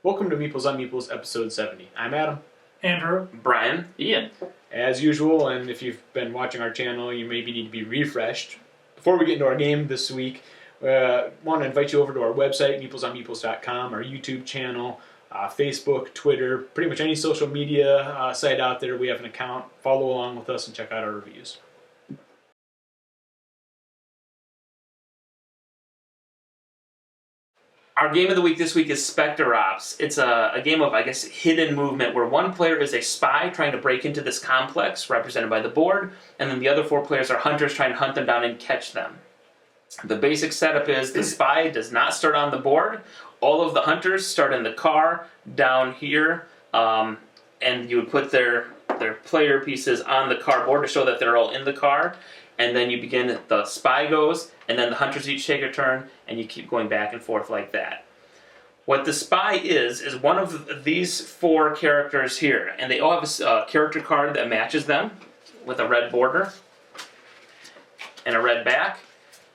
Welcome to Meeples on Meeples, episode 70. I'm Adam. Andrew. Brian. Ian. As usual, and if you've been watching our channel, you maybe need to be refreshed. Before we get into our game this week, want to invite you over to our website, meeplesonmeeples.com, our YouTube channel, Facebook, Twitter, pretty much any social media site out there. We have an account. Follow along with us and check out our reviews. Our game of the week this week is Specter Ops. It's a game of, I guess, hidden movement where one player is a spy trying to break into this complex, represented by the board, and then the other four players are hunters trying to hunt them down and catch them. The basic setup is the spy does not start on the board. All of the hunters start in the car down here, and you would put their player pieces on the cardboard to show that they're all in the car. And then you begin, the spy goes, and then the hunters each take a turn, and you keep going back and forth like that. What the spy is one of these four characters here, and they all have a character card that matches them with a red border and a red back,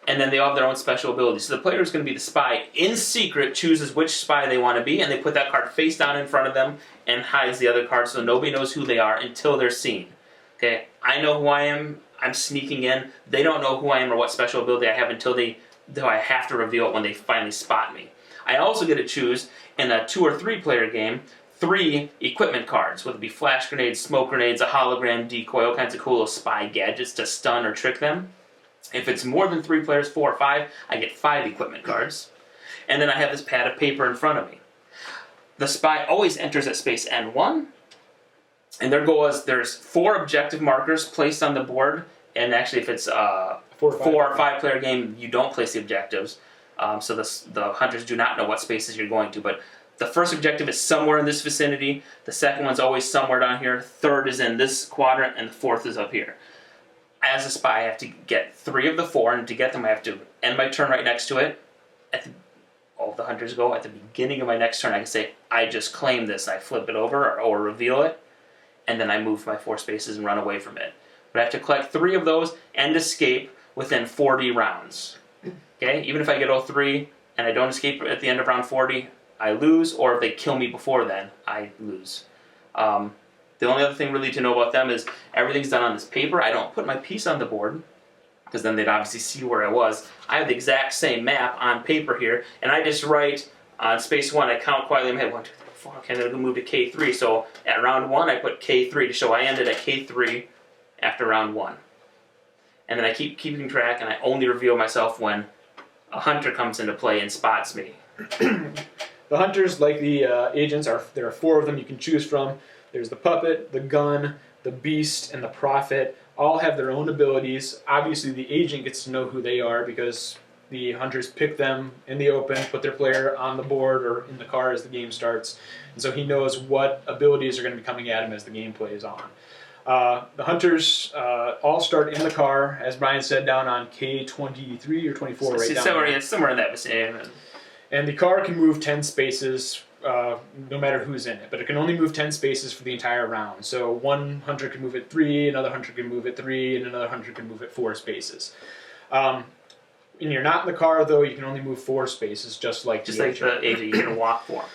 and then they all have their own special abilities. So the player is going to be the spy. In secret, chooses which spy they want to be, and they put that card face down in front of them and hides the other card so nobody knows who they are until they're seen. Okay, I know who I am. I'm sneaking in. They don't know who I am or what special ability I have until I have to reveal it when they finally spot me. I also get to choose, in a 2 or 3 player game, 3 equipment cards, whether it be flash grenades, smoke grenades, a hologram, decoy, all kinds of cool little spy gadgets to stun or trick them. If it's more than 3 players, 4 or 5, I get 5 equipment cards. And then I have this pad of paper in front of me. The spy always enters at space N1, and their goal is there's 4 objective markers placed on the board, and actually if it's a 4 or 5 player game, you don't place the objectives, so the hunters do not know what spaces you're going to, but the first objective is somewhere in this vicinity, the second one's always somewhere down here, third is in this quadrant, and the fourth is up here. As a spy, I have to get 3 of the 4, and to get them I have to end my turn right next to it. All of the hunters go at the beginning of my next turn. I can say, I just claimed this, I flip it over or reveal it, and then I move my 4 spaces and run away from it. But I have to collect 3 of those and escape within 40 rounds. Okay? Even if I get all 3 and I don't escape at the end of round 40, I lose, or if they kill me before then, I lose. The only other thing really to know about them is everything's done on this paper. I don't put my piece on the board, because then they'd obviously see where I was. I have the exact same map on paper here, and I just write on space 1, I count quietly in my head, 1, 2, 3, 4, okay, then I'm going to move to K3. So at round 1, I put K3 to show I ended at K3 after round 1. And then I keep keeping track, and I only reveal myself when a hunter comes into play and spots me. The hunters, like the agents, there are 4 of them you can choose from. There's the puppet, the gun, the beast, and the prophet. All have their own abilities. Obviously, the agent gets to know who they are because the hunters pick them in the open, put their player on the board or in the car as the game starts. And so he knows what abilities are going to be coming at him as the game plays on. The hunters all start in the car, as Brian said, down on K23 or 24 right down there. Somewhere in that vicinity. And the car can move 10 spaces no matter who's in it, but it can only move 10 spaces for the entire round. So one hunter can move it 3, another hunter can move it 3, and another hunter can move it 4 spaces. When you're not in the car, though, you can only move 4 spaces, just like the agent. You can walk 4.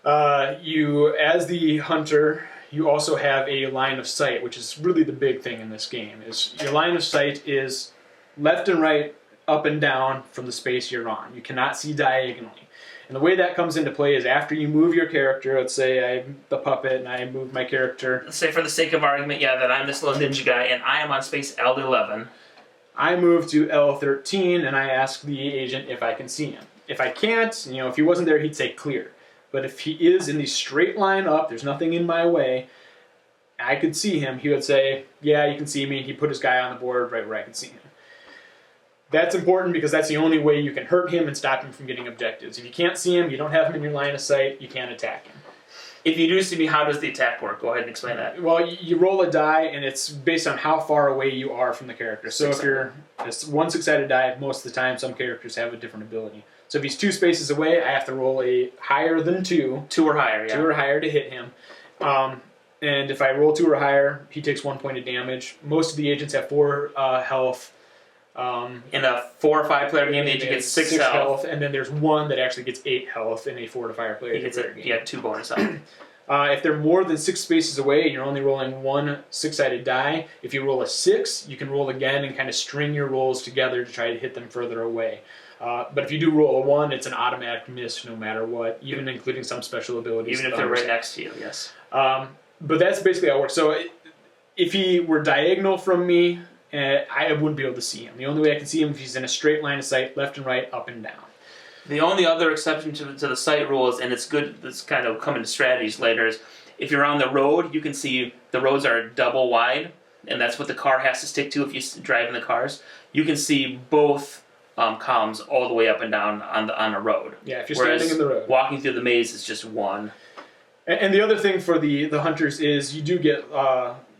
As the hunter, you also have a line of sight, which is really the big thing in this game. Is your line of sight is left and right, up and down from the space you're on. You cannot see diagonally. And the way that comes into play is after you move your character, let's say I'm the puppet and I move my character. Let's say for the sake of argument, that I'm this little ninja guy and I am on space L11. I move to L13 and I ask the agent if I can see him. If I can't, if he wasn't there, he'd say clear. But if he is in the straight line up, there's nothing in my way, I could see him, he would say, yeah, you can see me. He put his guy on the board right where I can see him. That's important because that's the only way you can hurt him and stop him from getting objectives. If you can't see him, you don't have him in your line of sight, you can't attack him. If you do see me, how does the attack work? Go ahead and explain that. Well, you roll a die, and it's based on how far away you are from the character. So if you're it's 1 6-sided die, most of the time some characters have a different ability. So if he's 2 spaces away, I have to roll a higher than 2. 2 or higher, yeah. 2 or higher to hit him. And if I roll 2 or higher, he takes 1 point of damage. Most of the agents have 4 health. In a 4 or 5 player game, the agent gets 6 health. And then there's one that actually gets 8 health in a 4 to 5 player He gets game. 2 bonus health. If they're more than 6 spaces away and you're only rolling one 6-sided die, if you roll a 6, you can roll again and kind of string your rolls together to try to hit them further away. But if you do roll a 1, it's an automatic miss no matter what, even including some special abilities. Even if they're right next to you, yes. But that's basically how it works. So if he were diagonal from me, I wouldn't be able to see him. The only way I can see him is if he's in a straight line of sight, left and right, up and down. The only other exception to the sight rules, and it's good, this kind of come into strategies later, is if you're on the road, you can see the roads are double wide, and that's what the car has to stick to if you drive in the cars. You can see both columns all the way up and down on a road. Yeah, if you're standing in the road. Walking through the maze is just one. And the other thing for the hunters is you do get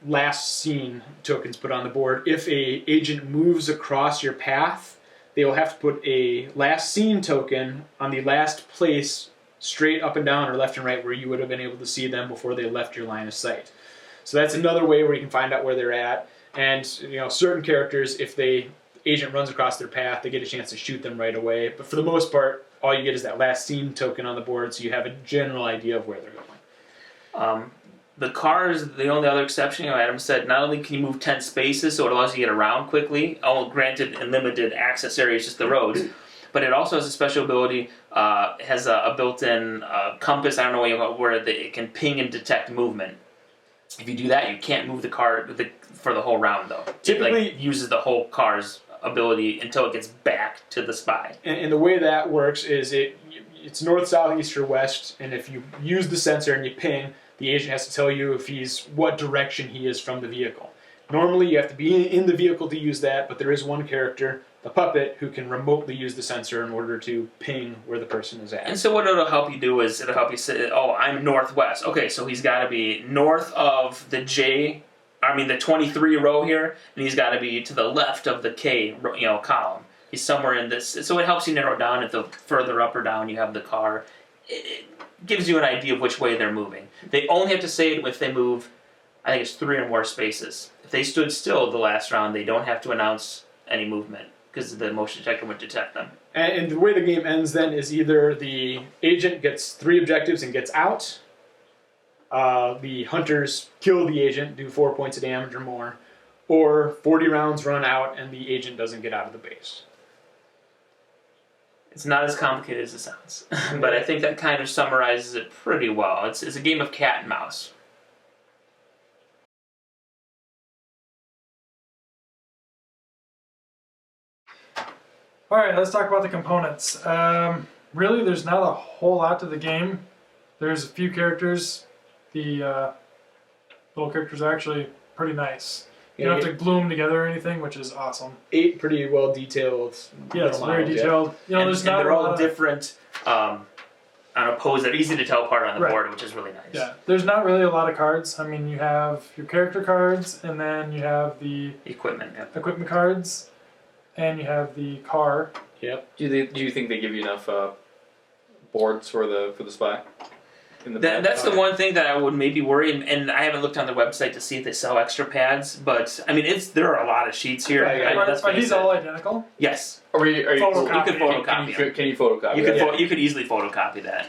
last seen tokens put on the board. If a agent moves across your path, they will have to put a last seen token on the last place straight up and down or left and right where you would have been able to see them before they left your line of sight. So that's another way where you can find out where they're at. And certain characters, if the agent runs across their path, they get a chance to shoot them right away. But for the most part, all you get is that last seen token on the board, so you have a general idea of where they're going. The cars, the only other exception, Adam said, not only can you move 10 spaces, so it allows you to get around quickly, granted in limited access areas, just the roads, but it also has a special ability, has a built-in compass, I don't know where it can ping and detect movement. If you do that, you can't move the car for the whole round, though. Typically, it uses the whole car's ability until it gets back to the spy. And the way that works is it's north, south, east, or west, and if you use the sensor and you ping, the agent has to tell you what direction he is from the vehicle. Normally, you have to be in the vehicle to use that, but there is one character, the puppet, who can remotely use the sensor in order to ping where the person is at. And so what it'll help you do is it'll help you say, I'm northwest. Okay, so he's got to be north of the 23 row here, and he's got to be to the left of the K, column. He's somewhere in this. So it helps you narrow it down. If the further up or down you have the car, it gives you an idea of which way they're moving. They only have to say it if they move, I think it's 3 or more spaces. If they stood still the last round, they don't have to announce any movement because the motion detector would detect them. And the way the game ends then is either the agent gets 3 objectives and gets out, the hunters kill the agent, do 4 points of damage or more, or 40 rounds run out and the agent doesn't get out of the base. It's not as complicated as it sounds, but I think that kind of summarizes it pretty well. It's a game of cat and mouse. All right, let's talk about the components. Really, there's not a whole lot to the game. There's a few characters. The little characters are actually pretty nice. You don't have to glue them together or anything, which is awesome. 8 pretty well detailed. Yeah, it's very detailed. And they're all different on a pose. They're easy to tell apart on the board, which is really nice. Yeah, there's not really a lot of cards. I mean, you have your character cards, and then you have the equipment cards, and you have the car. Yep. Do you think they give you enough boards for the spy? That's the one thing that I would maybe worry, and I haven't looked on their website to see if they sell extra pads, but I mean, there are a lot of sheets here. Are these all identical? Yes. You could photocopy them. Can you photocopy? You could easily photocopy that.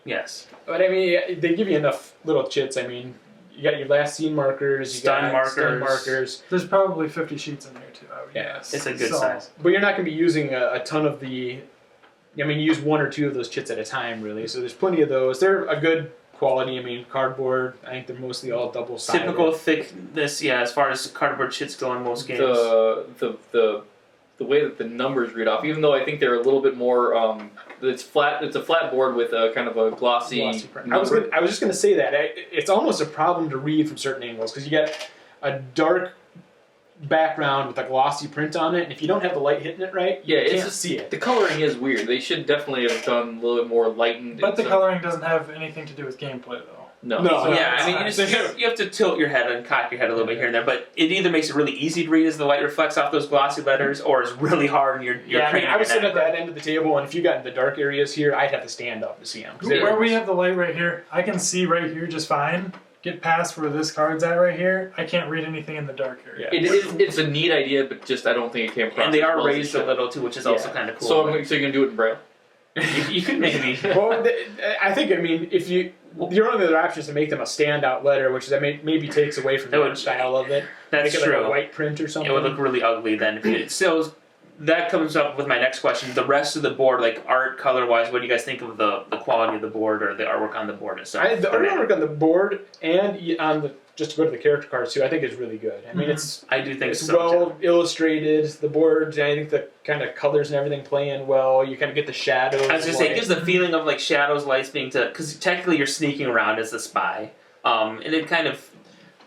Yes. But I mean, they give you enough little chits. I mean, you got your last scene markers, stun markers. There's probably 50 sheets in there too, I would guess. It's a good size. But you're not going to be using a ton of the. I mean, you use 1 or 2 of those chits at a time, really. So there's plenty of those. They're a good quality. I mean, cardboard. I think they're mostly all double-sided. Typical thickness, as far as cardboard chits go in most games. The way that the numbers read off, even though I think they're a little bit more. It's flat. It's a flat board with a kind of a glossy print. I was just going to say that it's almost a problem to read from certain angles because you get a dark background with a glossy print on it, and if you don't have the light hitting it right, you can't see it. The coloring is weird. They should definitely have done a little bit more lightened. But the coloring doesn't have anything to do with gameplay, though. No. I mean, you have to tilt your head and cock your head a little bit here and there, but it either makes it really easy to read as the light reflects off those glossy letters, or it's really hard and you're I mean, I was sitting at that end of the table, and if you got in the dark areas here, I'd have to stand up to see them. Where we have the light right here, I can see right here just fine. get past where this card's at right here, I can't read anything in the dark area. It's a neat idea, but just I don't think it came across. And they as are well as it raised a should. little too, which is also kind of cool. So you're gonna do it in Braille? you could maybe. Well, I think, if your only other option is to make them a standout letter, which that maybe takes away from the style of it. That's make it true. like a white print or something. It would look really ugly then. If you, so that comes up with my next question. The rest of the board, like art, color-wise, what do you guys think of the quality of the board or the artwork on the board itself? The artwork on the board and on the just to go to the character cards too, I think is really good. I mean, I do think it's so. well illustrated. The board, I think the kind of colors and everything play in well. You kind of get the shadows. I was gonna say it gives the feeling of like shadows, lights being because technically you're sneaking around as the spy, and it kind of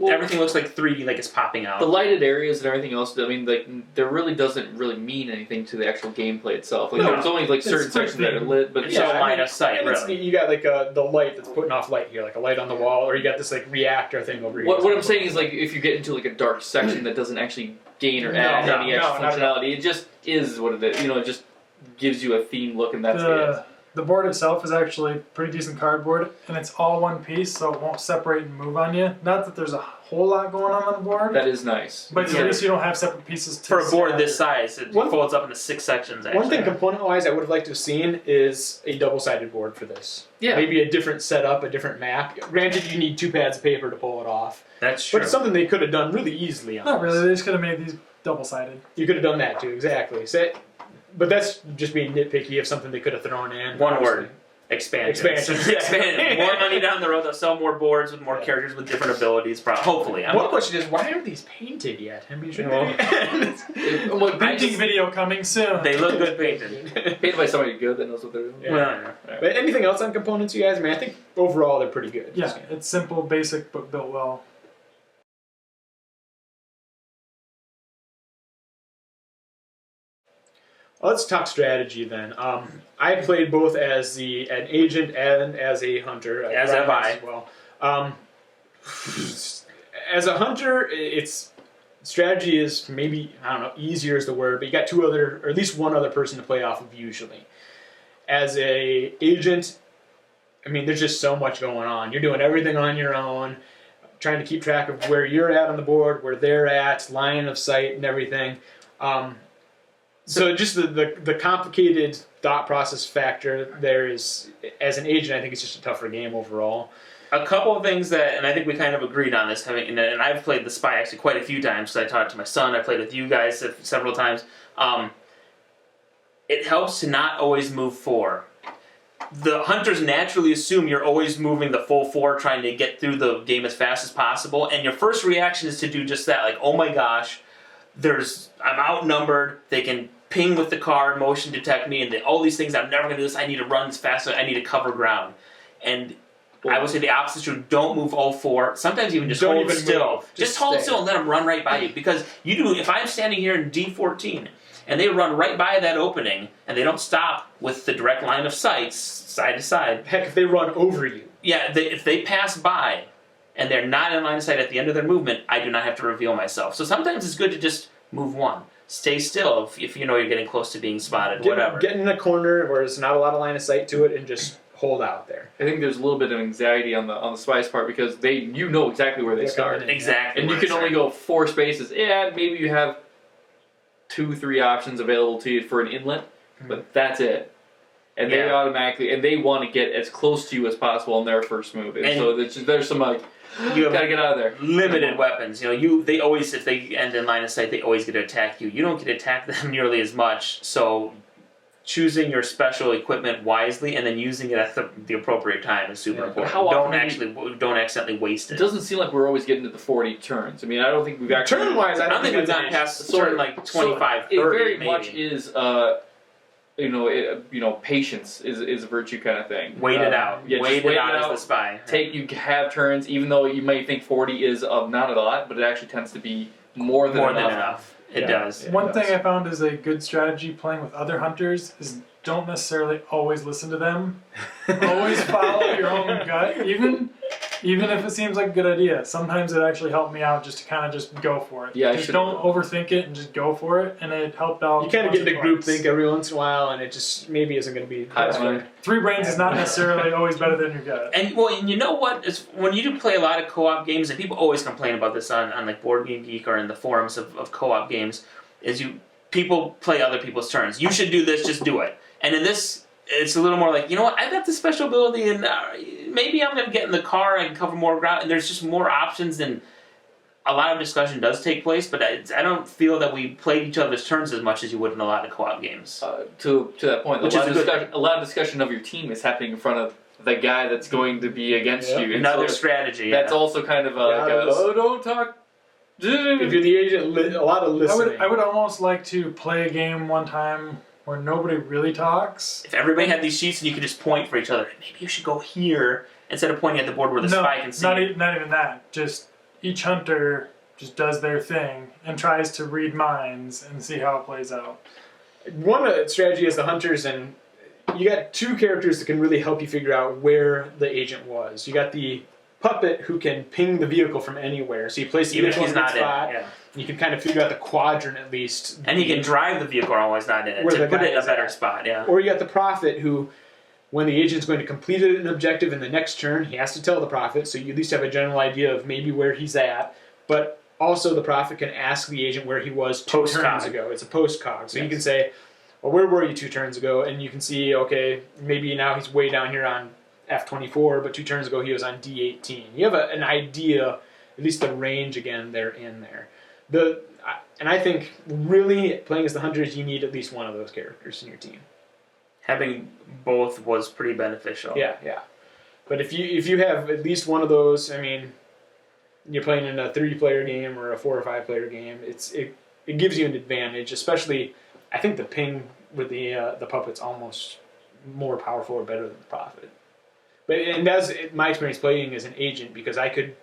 everything looks like 3D, like it's popping out. The lighted areas and everything else. I mean, like there really doesn't really mean anything to the actual gameplay itself. Like there's only like certain sections that are lit, but it's all line of sight. Really, you got like the light that's putting off light here, like a light on the wall, or you got this like reactor thing over here. What I'm saying is like if you get into like a dark section that doesn't actually gain or add any extra functionality, it just is what it is. You know, it just gives you a theme look, and that's it. The board itself is actually pretty decent cardboard, and it's all one piece, so it won't separate and move on you. Not that there's a whole lot going on the board. That is nice. But at least you don't have separate pieces to for a board this size, it folds up into 6 sections. Actually. One thing component-wise I would have liked to have seen is a double-sided board for this. Yeah. Maybe a different setup, a different map. Granted, you need 2 pads of paper to pull it off. That's true. But it's something they could have done really easily on Not this. really, they just could have made these double-sided. You could have done that too, exactly. But that's just being nitpicky of something they could have thrown in. One word. Expansion. Expand. More money down the road. They'll sell more boards with more characters with different abilities. Hopefully. One question is, why aren't these painted yet? I mean, Painting video coming soon. They look good painted. Painted by somebody good that knows what they're doing. Yeah. Well, But anything else on components, you guys? I mean, I think overall they're pretty good. Yeah, it's simple, basic, but built well. Let's talk strategy then. I played both as an agent and as a hunter. As have I. As well. As a hunter, strategy is maybe, I don't know, easier is the word, but you got 2 other, or at least 1 other person to play off of usually. As a agent, I mean, there's just so much going on. You're doing everything on your own, trying to keep track of where you're at on the board, where they're at, line of sight and everything. So just the complicated thought process factor there is, as an agent, I think it's just a tougher game overall. A couple of things that, and I think we kind of agreed on this, and I've played the Spy actually quite a few times because I taught it to my son. I played with you guys several times. It helps to not always move 4. The hunters naturally assume you're always moving the full 4, trying to get through the game as fast as possible, and your first reaction is to do just that, like, oh my gosh, I'm outnumbered, they can ping with the car, motion detect me, and all these things, I'm never going to do this, I need to run as fast, I need to cover ground. And I would say the opposite is true. Don't move all 4. Sometimes even just hold still. Just hold still and let them run right by you. Because if I'm standing here in D14 and they run right by that opening and they don't stop with the direct line of sight, side to side. Heck, if they run over you. Yeah, if they pass by and they're not in line of sight at the end of their movement, I do not have to reveal myself. So sometimes it's good to just move 1. Stay still if you know you're getting close to being spotted, whatever. Get in a corner where there's not a lot of line of sight to it and just hold out there. I think there's a little bit of anxiety on the spy's part because you know exactly where they start. Exactly. And you can only go 4 spaces, and maybe you have 2-3 options available to you for an inlet, but that's it. And they automatically, and they want to get as close to you as possible on their first move. And so there's some like, you gotta get out of there. Limited weapons. They always, if they end in line of sight, they always get to attack you. You don't get to attack them nearly as much, so choosing your special equipment wisely and then using it at the appropriate time is super important. Don't accidentally waste it. It doesn't seem like we're always getting to the 40 turns. I mean, I don't think we've actually... Turn-wise, I don't think we've gotten past turn like 25, 30, it very maybe. much is, patience is a virtue kind of thing. Wait it out. Yeah, wait it out as the spy. You have turns, even though you may think 40 is not a lot, but it actually tends to be more than enough. It does. One thing I found is a good strategy playing with other hunters is don't necessarily always listen to them. Always follow your own gut. Even Even if it seems like a good idea, sometimes it actually helped me out just to kind of just go for it. Yeah, I just should've don't overthink it and just go for it, and it helped out. You kind of once get or into group twice. think every once in a while, and it just maybe isn't going to be. Hive mind. 3 brains is not necessarily always better than your gut. And you know what? It's, when you do play a lot of co-op games, and people always complain about this on like Board Game Geek or in the forums of co-op games, is people play other people's turns. You should do this, just do it. And in this, it's a little more like, you know what? I've got this special ability, and maybe I'm going to get in the car and cover more ground. And there's just more options, and a lot of discussion does take place. But I don't feel that we played each other's turns as much as you would in a lot of co-op games. To that point, Which a lot, is of a good a lot of discussion of your team is happening in front of the guy that's going to be against Yeah. you. And Another so strategy. that's yeah. also kind of don't talk. If you're the agent, a lot of listening. I would almost like to play a game one time where nobody really talks. If everybody had these sheets and you could just point for each other, maybe you should go here instead of pointing at the board where the spy can see. not even that. Just each hunter just does their thing and tries to read minds and see how it plays out. One strategy is the hunters, and you got 2 characters that can really help you figure out where the agent was. You got the puppet who can ping the vehicle from anywhere, so you place the Even if vehicle he's in a not in spot. it. Yeah. You can kind of figure out the quadrant at least. And he can drive the vehicle while he's not in it Where to the put guy it in a is better at. spot. Yeah. Or you got the prophet who, when the agent's going to complete an objective in the next turn, he has to tell the prophet, so you at least have a general idea of maybe where he's at. But also the prophet can ask the agent where he was 2 turns Post-cog. ago. It's a post-cog. So Yes. you can say, well, where were you 2 turns ago? And you can see, okay, maybe now he's way down here on F24, but 2 turns ago he was on D18. You have an idea, at least the range again, they're in there. And I think really playing as the hunters, you need at least one of those characters in your team. Having both was pretty beneficial. Yeah, yeah. But if you have at least one of those, I mean, you're playing in a 3-player game or a 4 or 5-player game, it gives you an advantage. Especially, I think the ping with the puppet's almost more powerful or better than the prophet. But and that's my experience playing as an agent, because I could,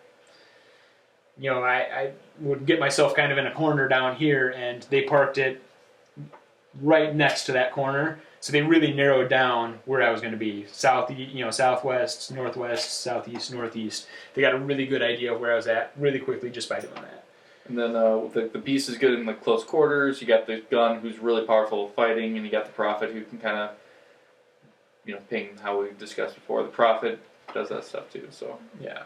I would get myself kind of in a corner down here, and they parked it right next to that corner. So they really narrowed down where I was going to be. Southwest, northwest, southeast, northeast. They got a really good idea of where I was at really quickly just by doing that. And then the beast is good in the close quarters. You got the gun who's really powerful at fighting, and you got the prophet who can kind of, ping how we discussed before. The prophet does that stuff too. So Yeah.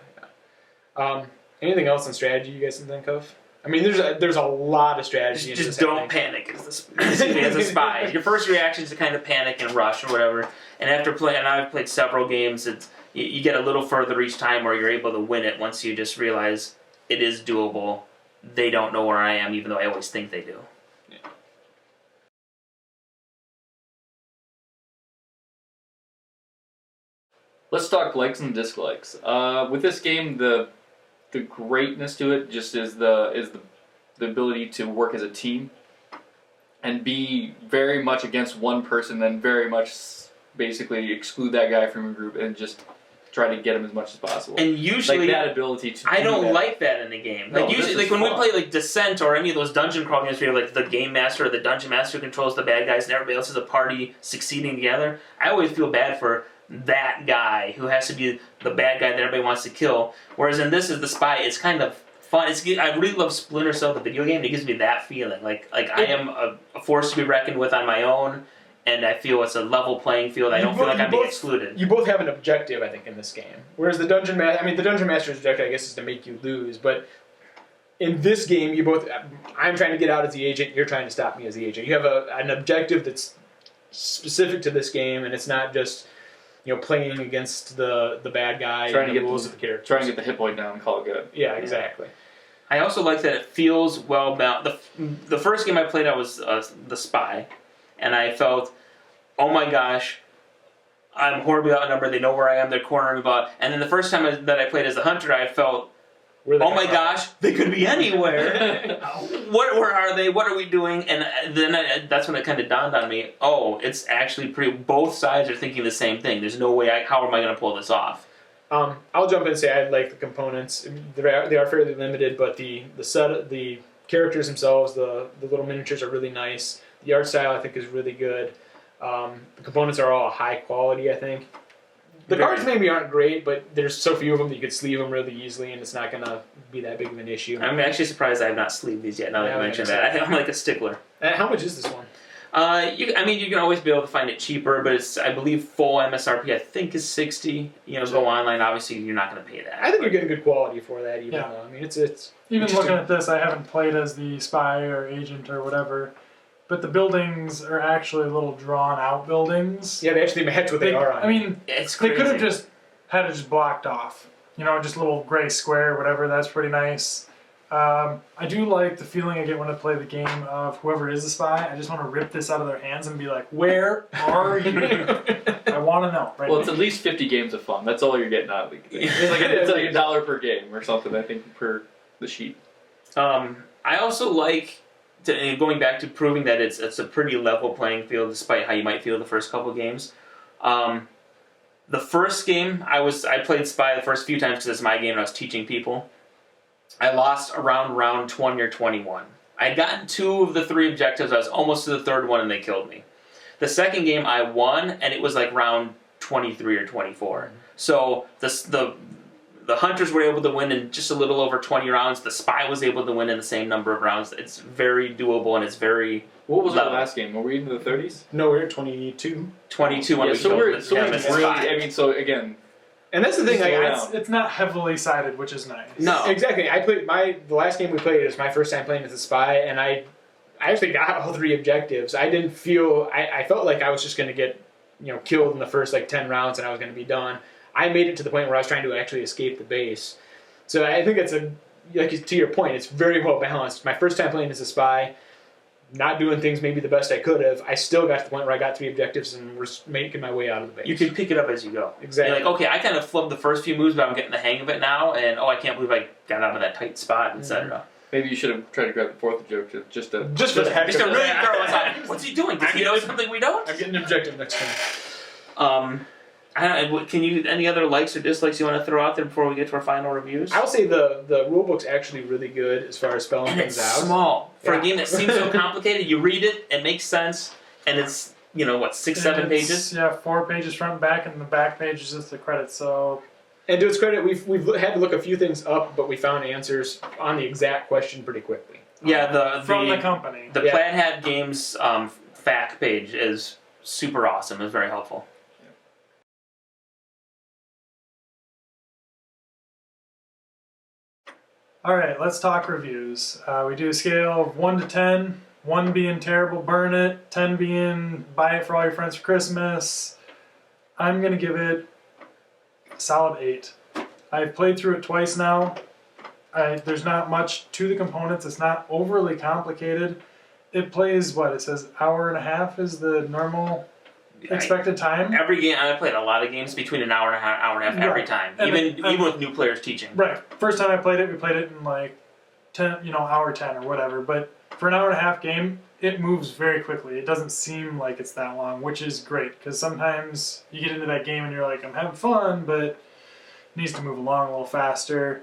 Anything else on strategy you guys can think of? I mean, there's a lot of strategy. in Just this, don't panic as a spy. Your first reaction is to kind of panic and rush or whatever. And after playing, and I've played several games, you get a little further each time where you're able to win it once you just realize it is doable. They don't know where I am, even though I always think they do. let's talk likes and dislikes. With this game, the greatness to it just is the ability to work as a team and be very much against one person, then very much basically exclude that guy from your group and just try to get him as much as possible. And usually, like that ability to. I don't that. like that in a game. Like No, usually, this like is when we fun. play like Descent or any of those dungeon crawl games, where you're like the game master or the dungeon master who controls the bad guys, and everybody else is a party succeeding together. I always feel bad for that guy who has to be the bad guy that everybody wants to kill. Whereas in this is the spy. It's kind of fun. I really love Splinter Cell, the video game. It gives me that feeling. Like I am a force to be reckoned with on my own. And I feel it's a level playing field. I don't feel like I'm being excluded. You both have an objective, I think, in this game. Whereas the Dungeon Master's objective, I guess, is to make you lose. But in this game, I'm trying to get out as the agent, you're trying to stop me as the agent. You have an objective that's specific to this game, and it's not just playing against the bad guy Trying and to the get rules of the character. Trying to get the hit point down and call it good. Yeah, exactly. I also like that it feels well balanced. The first game I played, I was the spy. And I felt, oh my gosh, I'm horribly outnumbered. They know where I am. They're cornering me about. And then the first time that I played as the hunter, I felt, oh my gosh, they could be anywhere. Where are they? What are we doing? And then that's when it kind of dawned on me. Oh, it's actually pretty. Both sides are thinking the same thing. There's no way. How am I going to pull this off? I'll jump in and say I like the components. They are fairly limited, but the characters themselves, the little miniatures are really nice. The art style, I think, is really good. The components are all high quality, I think. The cards maybe aren't great, but there's so few of them that you could sleeve them really easily, and it's not going to be that big of an issue. I'm actually surprised I have not sleeved these yet. Now that you mentioned that, I'm like a stickler. How much is this one? You can always be able to find it cheaper, but it's, I believe, full MSRP. I think is $60. Go online. Obviously, you're not going to pay that. I think you're getting good quality for that. Even though, I mean, it's even looking at this. I haven't played as the spy or agent or whatever, but the buildings are actually little drawn out buildings. Yeah, they actually match what they are on. I mean, it's crazy. They could have just had it just blocked off. Just a little gray square, whatever. That's pretty nice. I do like the feeling I get when I play the game of whoever is the spy. I just want to rip this out of their hands and be like, "Where are you?" I want to know. Right well, it's at least 50 games of fun. That's all you're getting out of the game. It's like $1 per game or something, I think, per the sheet. I also like going back to proving that it's a pretty level playing field, despite how you might feel the first couple of games. The first game I played Spy the first few times because it's my game and I was teaching people. I lost around round 20 or 21. I had gotten 2 of the 3 objectives. I was almost to the third one and they killed me. The second game I won and it was like round 23 or 24. So the hunters were able to win in just a little over 20 rounds. The spy was able to win in the same number of rounds. It's very doable and it's very What was level. our last game? Were we into the 30s? No, we're at 22. 22 when we so killed we're the so Kevin really, spy. I mean, so again, And that's the thing. It's not heavily sided, which is nice. No. Exactly. I played the last game we played was my first time playing as a spy, and I actually got all 3 objectives. I didn't feel I felt like I was just going to get killed in the first 10 rounds and I was going to be done. I made it to the point where I was trying to actually escape the base. So I think it's to your point, it's very well balanced. My first time playing as a spy, not doing things maybe the best I could have, I still got to the point where I got 3 objectives and was making my way out of the base. You can pick it up as you go. Exactly. You're like, okay, I kind of flubbed the first few moves, but I'm getting the hang of it now, and I can't believe I got out of that tight spot, etc. maybe you should have tried to grab the 4th objective just to for the heck Just of to it. really throw us off. What's he doing? Does he know something we don't? I'm getting an objective next time. Any other likes or dislikes you want to throw out there before we get to our final reviews? I would say the rulebook's actually really good as far as spelling And things it's out. small. For Yeah. a game that seems so complicated, you read it, it makes sense, and it's, 6, 7 pages? Yeah, 4 pages front and back, and the back page is just the credits. So, And to its credit, we've had to look a few things up, but we found answers on the exact question pretty quickly. Yeah, from the company. The Plaid Hat Games fact page is super awesome. It's very helpful. All right, let's talk reviews. We do a scale of 1 to 10. 1 being terrible, burn it. 10 being buy it for all your friends for Christmas. I'm gonna give it a solid 8. I've played through it twice now. There's not much to the components. It's not overly complicated. It plays it says hour and a half is the normal expected time. Every game, I played a lot of games between an hour and a half every Right. time. And Even with new players teaching. Right. First time I played it, we played it in 10, hour 10 or whatever. But for an hour and a half game, it moves very quickly. It doesn't seem like it's that long, which is great because sometimes you get into that game and you're like, I'm having fun, but it needs to move along a little faster.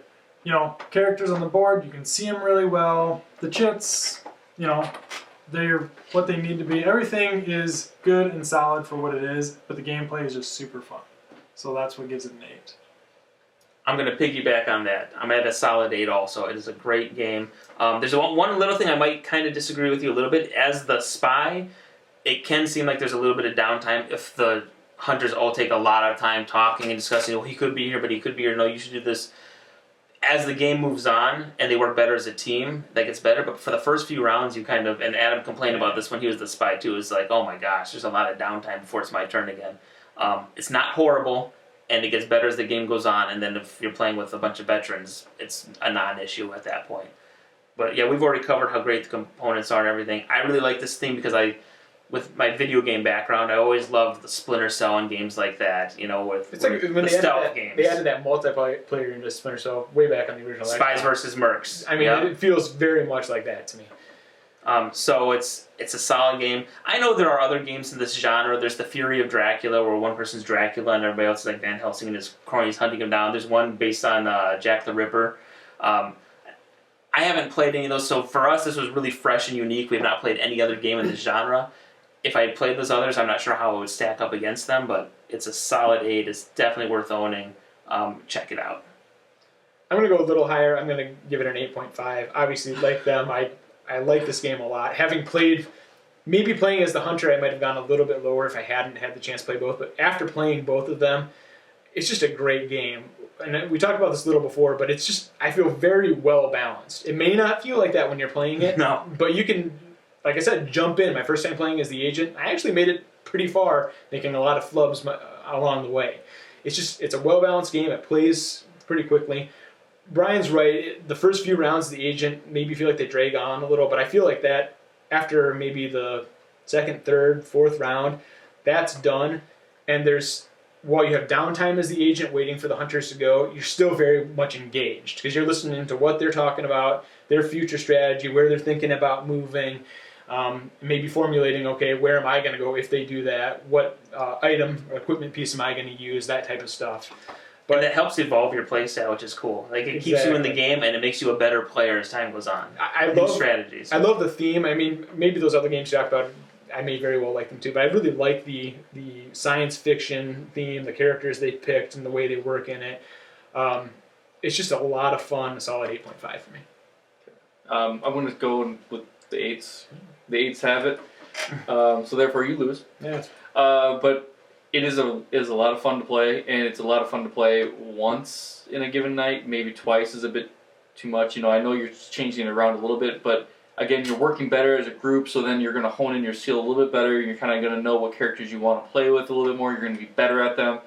Characters on the board, you can see them really well. The chits, they're what they need to be. Everything is good and solid for what it is, but the gameplay is just super fun. So that's what gives it an 8. I'm going to piggyback on that. I'm at a solid 8 also. It is a great game. There's one little thing I might kind of disagree with you a little bit. As the spy, it can seem like there's a little bit of downtime if the hunters all take a lot of time talking and discussing, he could be here, but he could be here. No, you should do this. As the game moves on and they work better as a team, that gets better. But for the first few rounds, you kind of, and Adam complained about this when he was the spy too, is like, oh my gosh, there's a lot of downtime before it's my turn again. It's not horrible, and it gets better as the game goes on, and then if you're playing with a bunch of veterans, it's a non-issue at that point. But yeah, we've already covered how great the components are and everything. I really like this theme because with my video game background, I always loved the Splinter Cell and games like that, with It's like when the they stealth games. They added that multiplayer into Splinter Cell way back on the original Spies Xbox. versus Mercs. I mean, it feels very much like that to me. So it's a solid game. I know there are other games in this genre. There's the Fury of Dracula, where one person's Dracula and everybody else is like Van Helsing and his cronies hunting him down. There's one based on Jack the Ripper. I haven't played any of those, so for us this was really fresh and unique. We have not played any other game in this genre. if I had played those others, I'm not sure how it would stack up against them, but it's a solid 8. It's definitely worth owning. Check it out. I'm going to go a little higher. I'm going to give it an 8.5. Obviously, like them, I like this game a lot. Having played, maybe playing as the Hunter, I might have gone a little bit lower if I hadn't had the chance to play both. But after playing both of them, it's just a great game. And we talked about this a little before, but it's just, I feel very well balanced. It may not feel like that when you're playing it. No. But you can, like I said, jump in. My first time playing as the agent, I actually made it pretty far, making a lot of flubs along the way. It's a well-balanced game. It plays pretty quickly. Brian's right. The first few rounds of the agent maybe feel like they drag on a little, but I feel like that after maybe the second, third, fourth round, that's done. And while you have downtime as the agent waiting for the hunters to go, you're still very much engaged because you're listening to what they're talking about, their future strategy, where they're thinking about moving, maybe formulating, okay, where am I going to go if they do that? What item or equipment piece am I going to use? That type of stuff. But that helps evolve your playstyle, which is cool. Like it keeps you in the game, and it makes you a better player as time goes on. I love strategies. I love the theme. I mean, maybe those other games you talked about, I may very well like them too. But I really like the science fiction theme, the characters they picked, and the way they work in it. It's just a lot of fun. A solid 8.5 for me. I'm going to go with the 8s. The 8s have it. So therefore, you lose. Yeah. But it is a lot of fun to play, and it's a lot of fun to play once in a given night. Maybe twice is a bit too much. I know you're changing it around a little bit, but again, you're working better as a group, so then you're going to hone in your skill a little bit better. You're kind of going to know what characters you want to play with a little bit more. You're going to be better at them,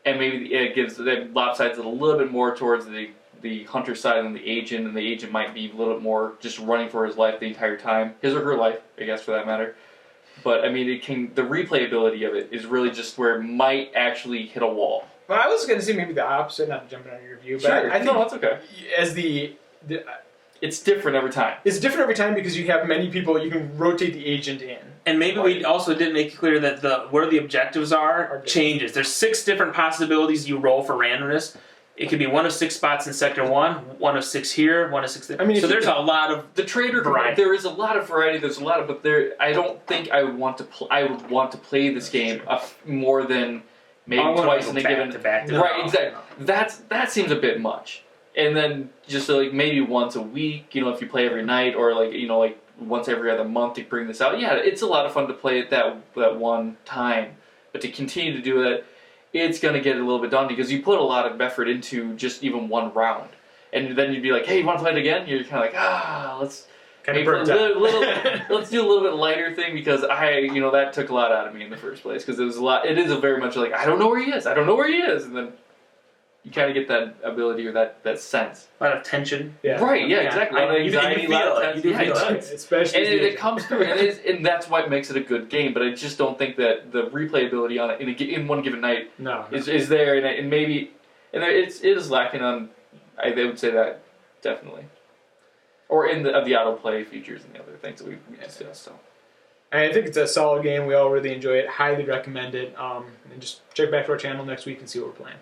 and maybe it lopsides it a little bit more towards the hunter side than the agent, and the agent might be a little bit more just running for his life the entire time, his or her life, I guess, for that matter. But I mean, the replayability of it is really just where it might actually hit a wall. Well, I was going to say maybe the opposite, not jumping on your review, but Sure. I think no, that's okay. As It's different every time. It's different every time because you have many people. You can rotate the agent in. And maybe we also didn't make it clear that where the objectives are changes. There's 6 different possibilities you roll for randomness. It could be 1 of 6 spots in Sector 1, 1 of 6 here, 1 of 6 there. I mean, so there's a lot of the trader variety. There is a lot of variety. There's a lot of, but I don't think I would want to. I would want to play this game more than maybe twice in a given. Right, exactly. That seems a bit much. And then just like maybe once a week, if you play every night, or like once every other month to bring this out. Yeah, it's a lot of fun to play it that one time, but to continue to do it, it's going to get a little bit daunting because you put a lot of effort into just even one round, and then you'd be like, "Hey, you want to play it again?" You're kind of like, let's kind of burnt out. Let's do a little bit lighter thing because that took a lot out of me in the first place because it was a lot. It is a very much like I don't know where he is, and then you kind of get that ability or that sense. A lot of tension. Yeah. Right, yeah, exactly. You do feel it. You do feel it. Especially and it comes through, and that's what makes it a good game. But I just don't think that the replayability on it in one given night is there, and maybe it is lacking on. I would say that definitely, or in the autoplay features and the other things that we discussed. So. I think it's a solid game. We all really enjoy it. Highly recommend it. And just check back to our channel next week and see what we're playing.